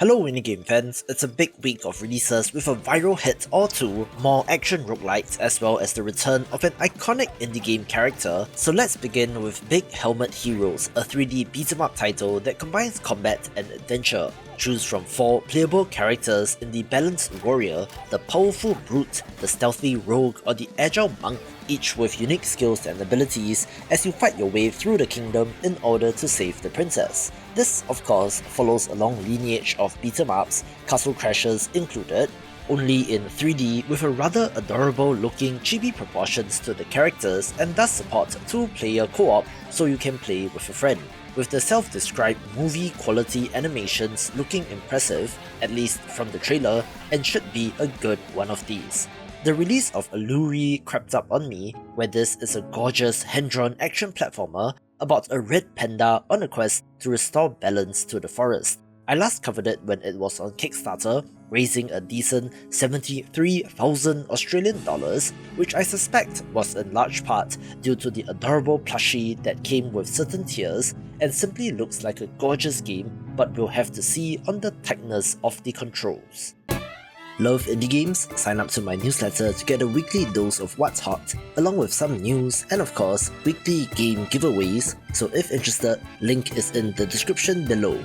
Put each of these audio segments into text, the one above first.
Hello Indie fans, it's a big week of releases with a viral hit or two, more action roguelites as well as the return of an iconic indie game character, so let's begin with Big Helmet Heroes, a 3D beat-em-up title that combines combat and adventure. Choose from 4 playable characters in the balanced warrior, the powerful brute, the stealthy rogue or the agile monk, each with unique skills and abilities as you fight your way through the kingdom in order to save the princess. This, of course, follows a long lineage of beat-em-ups, Castle Crashers included, only in 3D with a rather adorable looking chibi proportions to the characters and does support 2-player co-op so you can play with a friend. With the self-described movie quality animations looking impressive, at least from the trailer, and should be a good one of these. The release of Ailuri crept up on me, where this is a gorgeous hand-drawn action platformer about a red panda on a quest to restore balance to the forest. I last covered it when it was on Kickstarter, raising a decent 73,000 Australian dollars, which I suspect was in large part due to the adorable plushie that came with certain tiers and simply looks like a gorgeous game, but we'll have to see on the tightness of the controls. Love indie games? Sign up to my newsletter to get a weekly dose of what's hot, along with some news and of course, weekly game giveaways, so if interested, link is in the description below.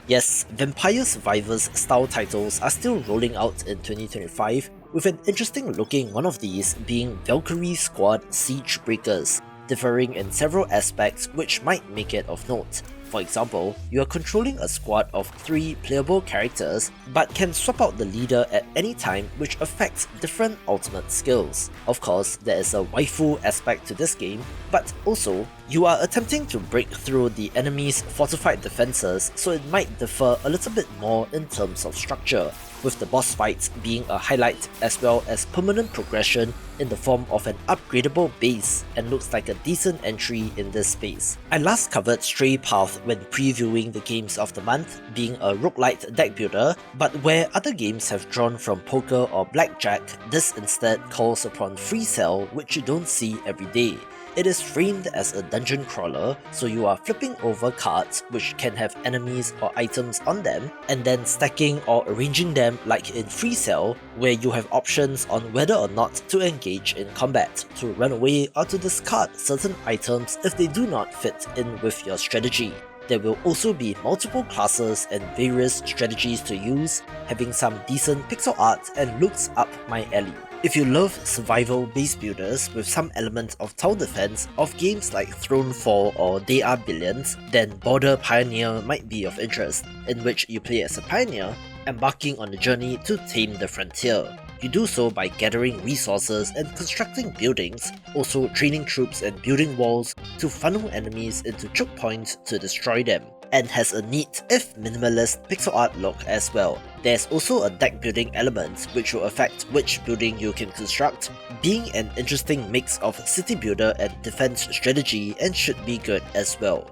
Yes, Vampire Survivors style titles are still rolling out in 2025, with an interesting looking one of these being Valkyrie Squad Siege Breakers, differing in several aspects which might make it of note. For example, you are controlling a squad of 3 playable characters, but can swap out the leader at any time, which affects different ultimate skills. Of course, there is a waifu aspect to this game, but also, you are attempting to break through the enemy's fortified defenses, so it might differ a little bit more in terms of structure, with the boss fights being a highlight as well as permanent progression in the form of an upgradable base, and looks like a decent entry in this space. I last covered Stray Path when previewing the games of the month, being a roguelite deck builder, but where other games have drawn from poker or blackjack, this instead calls upon free cell, which you don't see every day. It is framed as a dungeon crawler, so you are flipping over cards which can have enemies or items on them, and then stacking or arranging them like in Free Cell, where you have options on whether or not to engage in combat, to run away or to discard certain items if they do not fit in with your strategy. There will also be multiple classes and various strategies to use, having some decent pixel art and looks up my alley. If you love survival base builders with some element of tower defense of games like Thronefall or They Are Billions, then Border Pioneer might be of interest, in which you play as a pioneer, embarking on a journey to tame the frontier. You do so by gathering resources and constructing buildings, also training troops and building walls to funnel enemies into choke points to destroy them, and has a neat, if minimalist, pixel art look as well. There's also a deck building element which will affect which building you can construct, being an interesting mix of city builder and defense strategy, and should be good as well.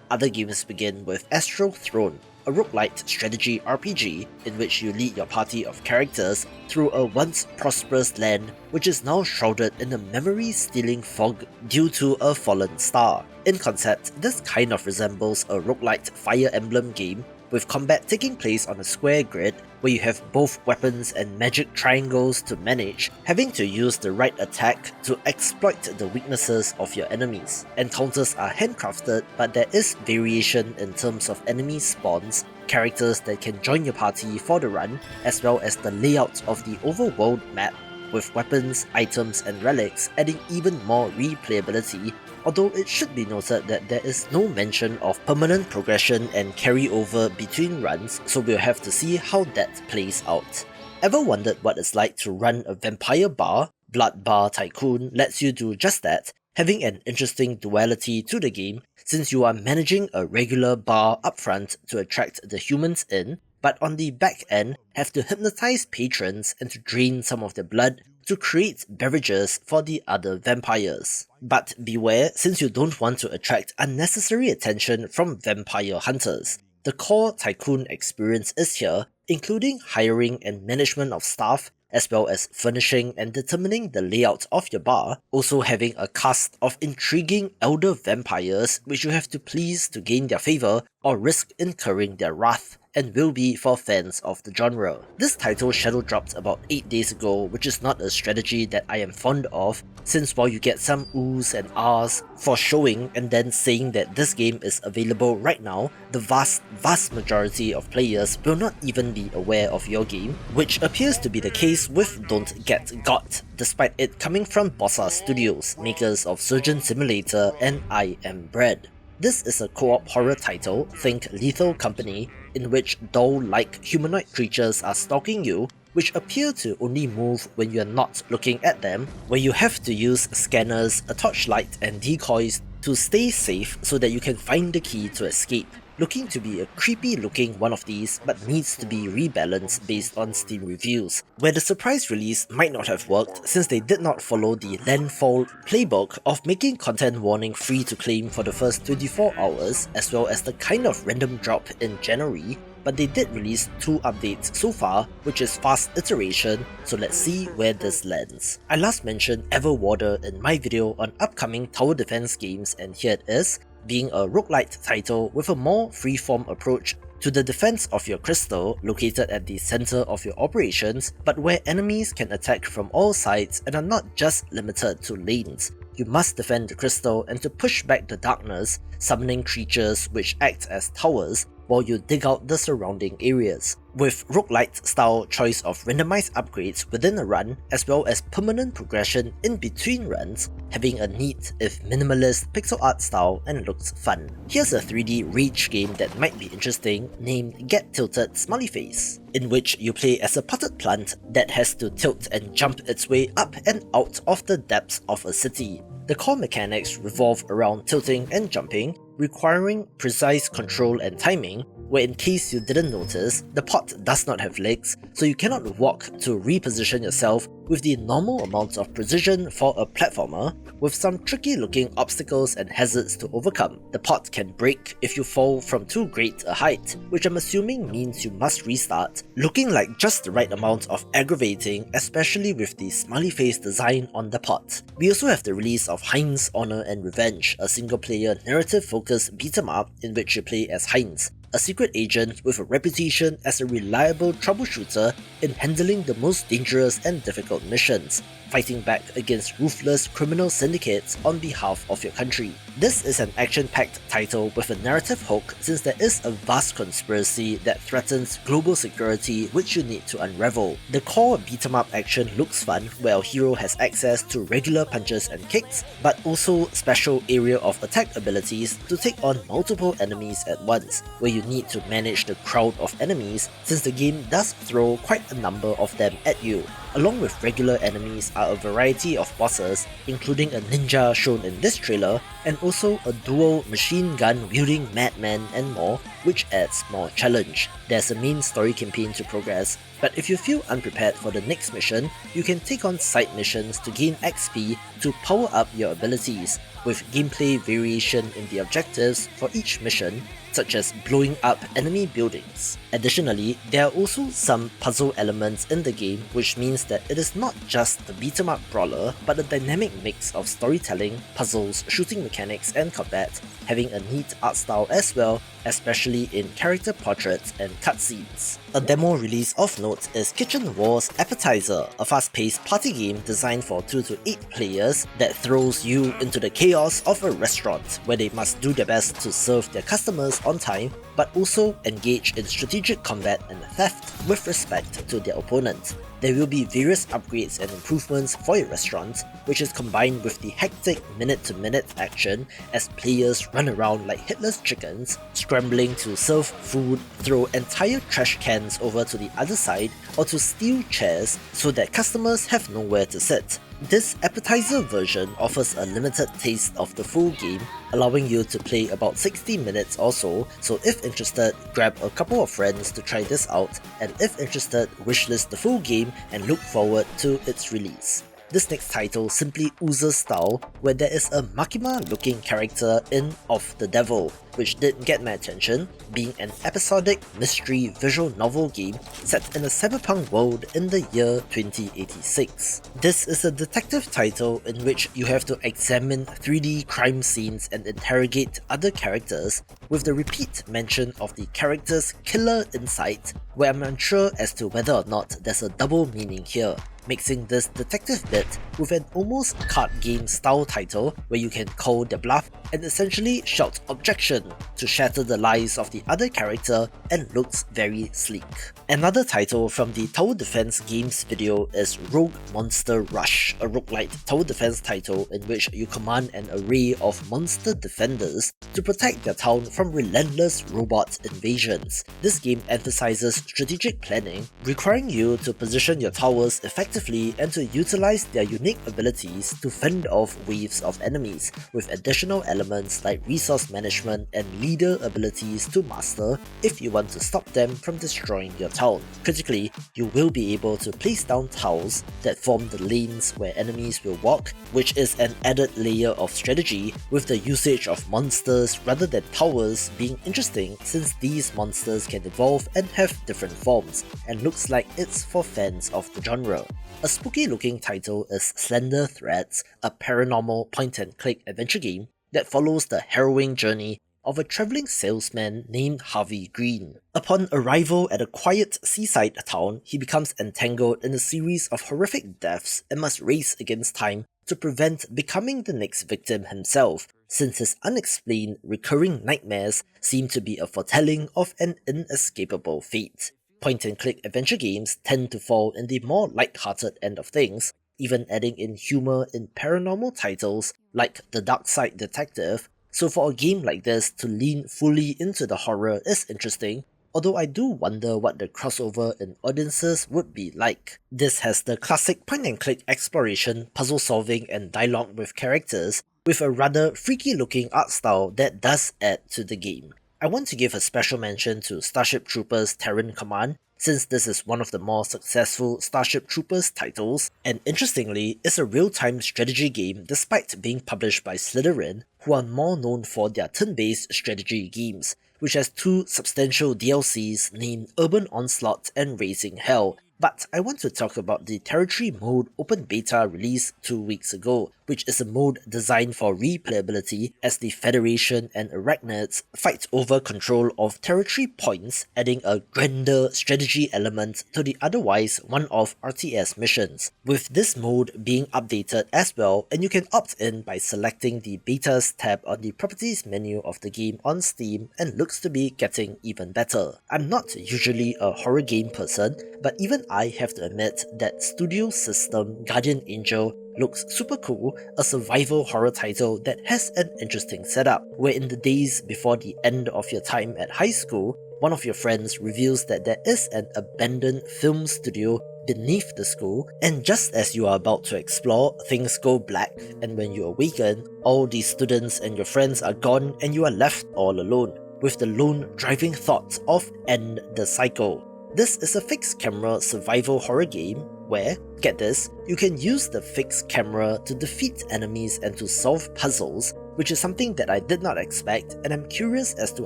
Other games begin with Astral Throne, a roguelite strategy RPG in which you lead your party of characters through a once prosperous land which is now shrouded in a memory-stealing fog due to a fallen star. In concept, this kind of resembles a roguelite Fire Emblem game, with combat taking place on a square grid where you have both weapons and magic triangles to manage, having to use the right attack to exploit the weaknesses of your enemies. Encounters are handcrafted, but there is variation in terms of enemy spawns, characters that can join your party for the run, as well as the layout of the overworld map, with weapons, items and relics adding even more replayability, although it should be noted that there is no mention of permanent progression and carryover between runs, so we'll have to see how that plays out. Ever wondered what it's like to run a vampire bar? Bar Tycoon lets you do just that, having an interesting duality to the game since you are managing a regular bar upfront to attract the humans in, but on the back end have to hypnotize patrons and to drain some of their blood to create beverages for the other vampires. But beware, since you don't want to attract unnecessary attention from vampire hunters. The core Tycoon experience is here, including hiring and management of staff, as well as furnishing and determining the layout of your bar, also having a cast of intriguing elder vampires which you have to please to gain their favour or risk incurring their wrath, and will be for fans of the genre. This title shadow dropped about 8 days ago, which is not a strategy that I am fond of, since while you get some oohs and ahs for showing and then saying that this game is available right now, the vast majority of players will not even be aware of your game, which appears to be the case with Don't Get Got, despite it coming from Bossa Studios, makers of Surgeon Simulator and I Am Bread. This is a co-op horror title, think Lethal Company, in which doll-like humanoid creatures are stalking you, which appear to only move when you are not looking at them, where you have to use scanners, a torchlight and decoys to stay safe so that you can find the key to escape. Looking to be a creepy looking one of these, but needs to be rebalanced based on Steam reviews, where the surprise release might not have worked since they did not follow the Landfall playbook of making content warning free to claim for the first 24 hours, as well as the kind of random drop in January, but they did release 2 updates so far, which is fast iteration, so let's see where this lands. I last mentioned Everwarder in my video on upcoming tower defense games, and here it is, being a roguelite title with a more freeform approach to the defense of your crystal located at the center of your operations, but where enemies can attack from all sides and are not just limited to lanes. You must defend the crystal and to push back the darkness, summoning creatures which act as towers while you dig out the surrounding areas, with roguelite style choice of randomized upgrades within a run, as well as permanent progression in between runs, having a neat if minimalist pixel art style and looks fun. Here's a 3D rage game that might be interesting named Get Tilted Smiley Face, in which you play as a potted plant that has to tilt and jump its way up and out of the depths of a city. The core mechanics revolve around tilting and jumping, requiring precise control and timing, where in case you didn't notice, the pot does not have legs, so you cannot walk to reposition yourself with the normal amount of precision for a platformer, with some tricky looking obstacles and hazards to overcome. The pot can break if you fall from too great a height, which I'm assuming means you must restart, looking like just the right amount of aggravating, especially with the smiley face design on the pot. We also have the release of Heinz Honor and Revenge, a single player narrative focused beat 'em up in which you play as Heinz, a secret agent with a reputation as a reliable troubleshooter in handling the most dangerous and difficult missions, fighting back against ruthless criminal syndicates on behalf of your country. This is an action-packed title with a narrative hook, since there is a vast conspiracy that threatens global security which you need to unravel. The core beat-em-up action looks fun, where our hero has access to regular punches and kicks, but also special area of attack abilities to take on multiple enemies at once, where you need to manage the crowd of enemies, since the game does throw quite a number of them at you. Along with regular enemies are a variety of bosses, including a ninja shown in this trailer, and also a dual machine gun wielding madman and more, which adds more challenge. There's a main story campaign to progress, but if you feel unprepared for the next mission, you can take on side missions to gain XP to power up your abilities, with gameplay variation in the objectives for each mission, such as blowing up enemy buildings. Additionally, there are also some puzzle elements in the game, which means that it is not just the beat-em-up brawler, but a dynamic mix of storytelling, puzzles, shooting mechanics and combat, having a neat art style as well, especially in character portraits and cutscenes. A demo release of note is Kitchen Wars Appetiser, a fast-paced party game designed for 2 to 8 players that throws you into the chaos of a restaurant, where they must do their best to serve their customers on time, but also engage in strategic combat and theft with respect to their opponent. There will be various upgrades and improvements for your restaurant, which is combined with the hectic minute-to-minute action as players run around like headless chickens, scrambling to serve food, throw entire trash cans over to the other side, or to steal chairs so that customers have nowhere to sit. This appetizer version offers a limited taste of the full game, allowing you to play about 60 minutes or so if interested, grab a couple of friends to try this out, and if interested, wishlist the full game and look forward to its release. This next title simply oozes style, where there is a Makima-looking character in Of the Devil, which did get my attention, being an episodic mystery visual novel game set in a cyberpunk world in the year 2086. This is a detective title in which you have to examine 3D crime scenes and interrogate other characters, with the repeat mention of the character's killer insight, where I'm unsure as to whether or not there's a double meaning here, mixing this detective bit with an almost card game style title where you can call their bluff and essentially shout objection to shatter the lies of the other character, and looks very sleek. Another title from the Tower Defense Games video is Rogue Monster Rush, a roguelite tower defense title in which you command an array of monster defenders to protect their town from relentless robot invasions. This game emphasizes strategic planning, requiring you to position your towers effectively and to utilize their unique abilities to fend off waves of enemies, with additional elements like resource management and leader abilities to master if you want to stop them from destroying your town. Critically, you will be able to place down tiles that form the lanes where enemies will walk, which is an added layer of strategy, with the usage of monsters rather than towers being interesting since these monsters can evolve and have different forms, and looks like it's for fans of the genre. A spooky looking title is Slender Threads, a paranormal point-and-click adventure game that follows the harrowing journey of a travelling salesman named Harvey Green. Upon arrival at a quiet seaside town, he becomes entangled in a series of horrific deaths and must race against time to prevent becoming the next victim himself, since his unexplained recurring nightmares seem to be a foretelling of an inescapable fate. Point-and-click adventure games tend to fall in the more light-hearted end of things, even adding in humour in paranormal titles like The Dark Side Detective, so for a game like this to lean fully into the horror is interesting, although I do wonder what the crossover in audiences would be like. This has the classic point-and-click exploration, puzzle solving and dialogue with characters, with a rather freaky looking art style that does add to the game. I want to give a special mention to Starship Troopers Terran Command, since this is one of the more successful Starship Troopers titles, and interestingly is a real-time strategy game despite being published by Slytherin, who are more known for their turn-based strategy games, which has two substantial DLCs named Urban Onslaught and Raising Hell. But I want to talk about the Territory Mode open beta released 2 weeks ago, which is a mode designed for replayability as the Federation and Arachnids fight over control of territory points, adding a grander strategy element to the otherwise one-off RTS missions, with this mode being updated as well, and you can opt in by selecting the Betas tab on the Properties menu of the game on Steam, and looks to be getting even better. I'm not usually a horror game person, but even I have to admit that Studio System Guardian Angel looks super cool, a survival horror title that has an interesting setup, where in the days before the end of your time at high school, one of your friends reveals that there is an abandoned film studio beneath the school, and just as you are about to explore, things go black, and when you awaken, all the students and your friends are gone and you are left all alone, with the lone driving thought of end the cycle. This is a fixed camera survival horror game where, get this, you can use the fixed camera to defeat enemies and to solve puzzles, which is something that I did not expect, and I'm curious as to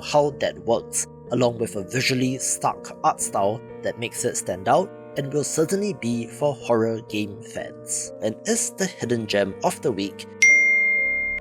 how that works, along with a visually stark art style that makes it stand out and will certainly be for horror game fans, and is the hidden gem of the week.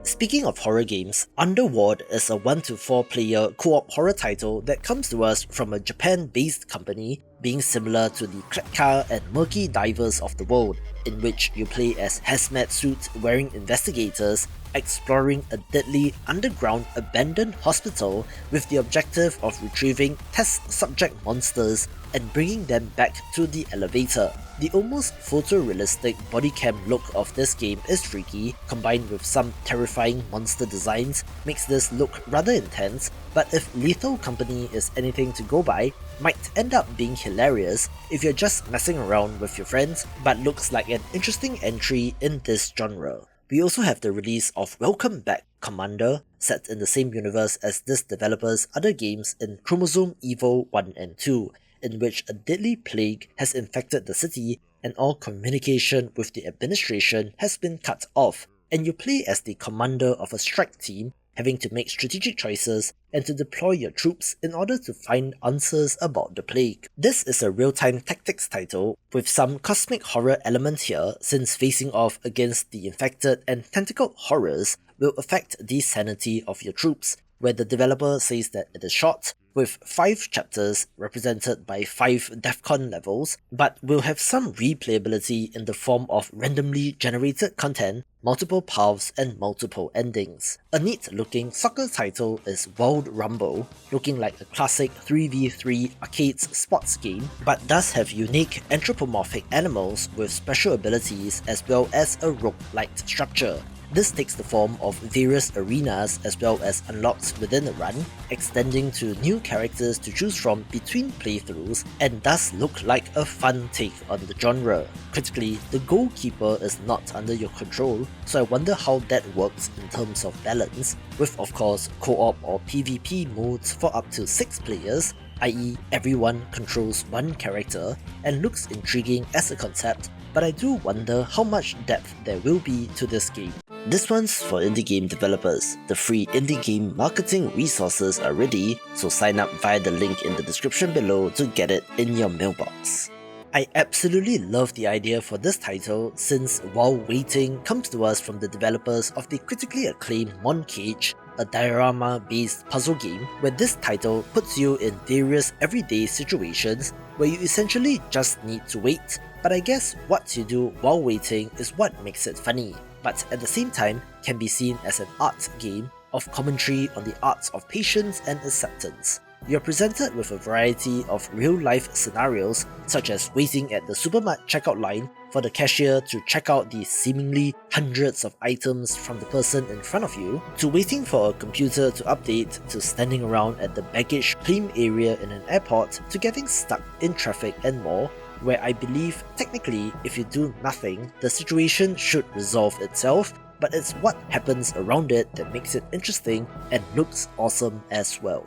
Speaking of horror games, UNDERWARD is a 1 to 4 player co-op horror title that comes to us from a Japan-based company, being similar to the Kletka and Murky Divers of the world, in which you play as hazmat suit wearing investigators exploring a deadly underground abandoned hospital with the objective of retrieving test subject monsters and bringing them back to the elevator. The almost photorealistic bodycam look of this game is freaky, combined with some terrifying monster designs, makes this look rather intense, but if Lethal Company is anything to go by, might end up being hilarious if you're just messing around with your friends, but looks like an interesting entry in this genre. We also have the release of Welcome Back Commander, set in the same universe as this developer's other games in Chromosome Evil 1 and 2, in which a deadly plague has infected the city and all communication with the administration has been cut off, and you play as the commander of a strike team, having to make strategic choices and to deploy your troops in order to find answers about the plague. This is a real-time tactics title with some cosmic horror element here, since facing off against the infected and tentacled horrors will affect the sanity of your troops, where the developer says that it is short, with 5 chapters represented by 5 DEFCON levels, but will have some replayability in the form of randomly generated content, multiple paths, and multiple endings. A neat looking soccer title is World Rumble, looking like a classic 3v3 arcades sports game, but does have unique anthropomorphic animals with special abilities as well as a roguelike structure. This takes the form of various arenas as well as unlocks within a run, extending to new characters to choose from between playthroughs, and does look like a fun take on the genre. Critically, the goalkeeper is not under your control, so I wonder how that works in terms of balance, with of course co-op or PvP modes for up to 6 players, i.e. everyone controls one character, and looks intriguing as a concept, but I do wonder how much depth there will be to this game. This one's for indie game developers. The free indie game marketing resources are ready, so sign up via the link in the description below to get it in your mailbox. I absolutely love the idea for this title, since While Waiting comes to us from the developers of the critically acclaimed Moncage, a diorama-based puzzle game, where this title puts you in various everyday situations where you essentially just need to wait, but I guess what you do while waiting is what makes it funny, but at the same time can be seen as an art game of commentary on the arts of patience and acceptance. You're presented with a variety of real-life scenarios, such as waiting at the supermarket checkout line for the cashier to check out the seemingly hundreds of items from the person in front of you, to waiting for a computer to update, to standing around at the baggage claim area in an airport, to getting stuck in traffic and more, where I believe technically if you do nothing, the situation should resolve itself, but it's what happens around it that makes it interesting and looks awesome as well.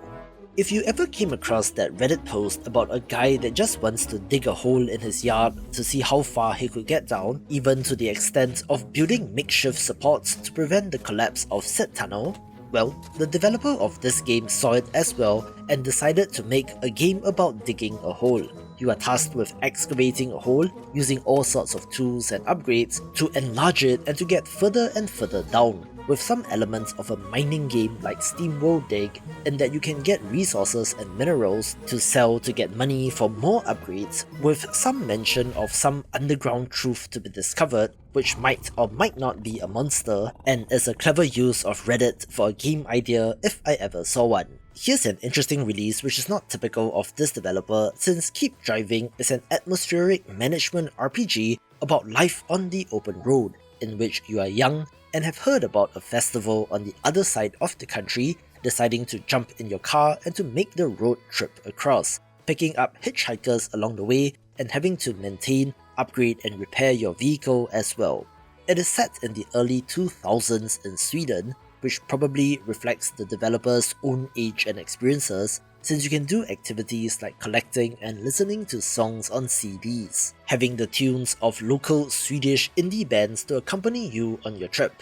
If you ever came across that Reddit post about a guy that just wants to dig a hole in his yard to see how far he could get down, even to the extent of building makeshift supports to prevent the collapse of said tunnel, well, the developer of this game saw it as well and decided to make a game about digging a hole. You are tasked with excavating a hole, using all sorts of tools and upgrades to enlarge it and to get further and further down, with some elements of a mining game like SteamWorld Dig, in that you can get resources and minerals to sell to get money for more upgrades, with some mention of some underground truth to be discovered, which might or might not be a monster, and is a clever use of Reddit for a game idea if I ever saw one. Here's an interesting release which is not typical of this developer, since Keep Driving is an atmospheric management RPG about life on the open road, in which you are young and have heard about a festival on the other side of the country, deciding to jump in your car and to make the road trip across, picking up hitchhikers along the way and having to maintain, upgrade and repair your vehicle as well. It is set in the early 2000s in Sweden, which probably reflects the developer's own age and experiences, since you can do activities like collecting and listening to songs on CDs, having the tunes of local Swedish indie bands to accompany you on your trip.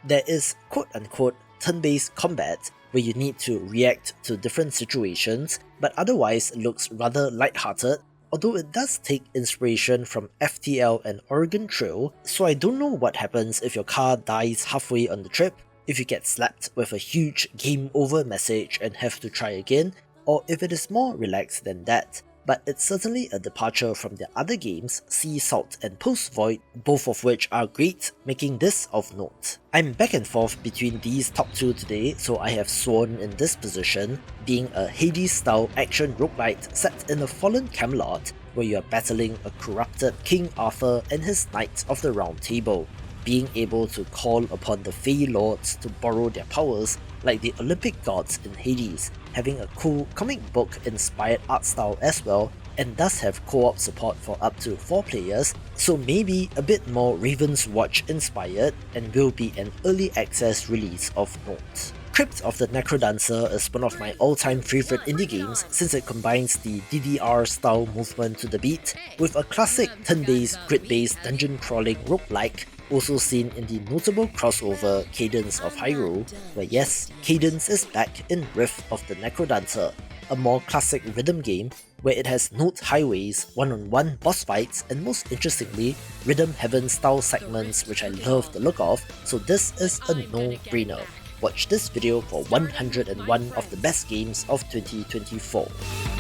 There is quote-unquote turn-based combat, where you need to react to different situations, but otherwise looks rather lighthearted, although it does take inspiration from FTL and Oregon Trail, so I don't know what happens if your car dies halfway on the trip, if you get slapped with a huge game over message and have to try again, or if it is more relaxed than that, but it's certainly a departure from their other games, Sea Salt and Post Void, both of which are great, making this of note. I'm back and forth between these top two today, so I have sworn in this position, being a Hades-style action roguelite set in a fallen Camelot, where you are battling a corrupted King Arthur and his Knights of the Round Table, being able to call upon the Fey Lords to borrow their powers like the Olympic gods in Hades, having a cool comic book inspired art style as well, and does have co-op support for up to 4 players, so maybe a bit more Raven's Watch inspired, and will be an early access release of note. Crypt of the Necrodancer is one of my all-time favourite indie games since it combines the DDR-style movement to the beat with a classic turn-based, grid-based dungeon crawling roguelike, also seen in the notable crossover Cadence of Hyrule, where yes, Cadence is back in Rift of the Necrodancer, a more classic rhythm game where it has note highways, one-on-one boss fights, and most interestingly, Rhythm Heaven style segments which I love the look of, so this is a no-brainer. Watch this video for 101 of the best games of 2024.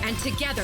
And together,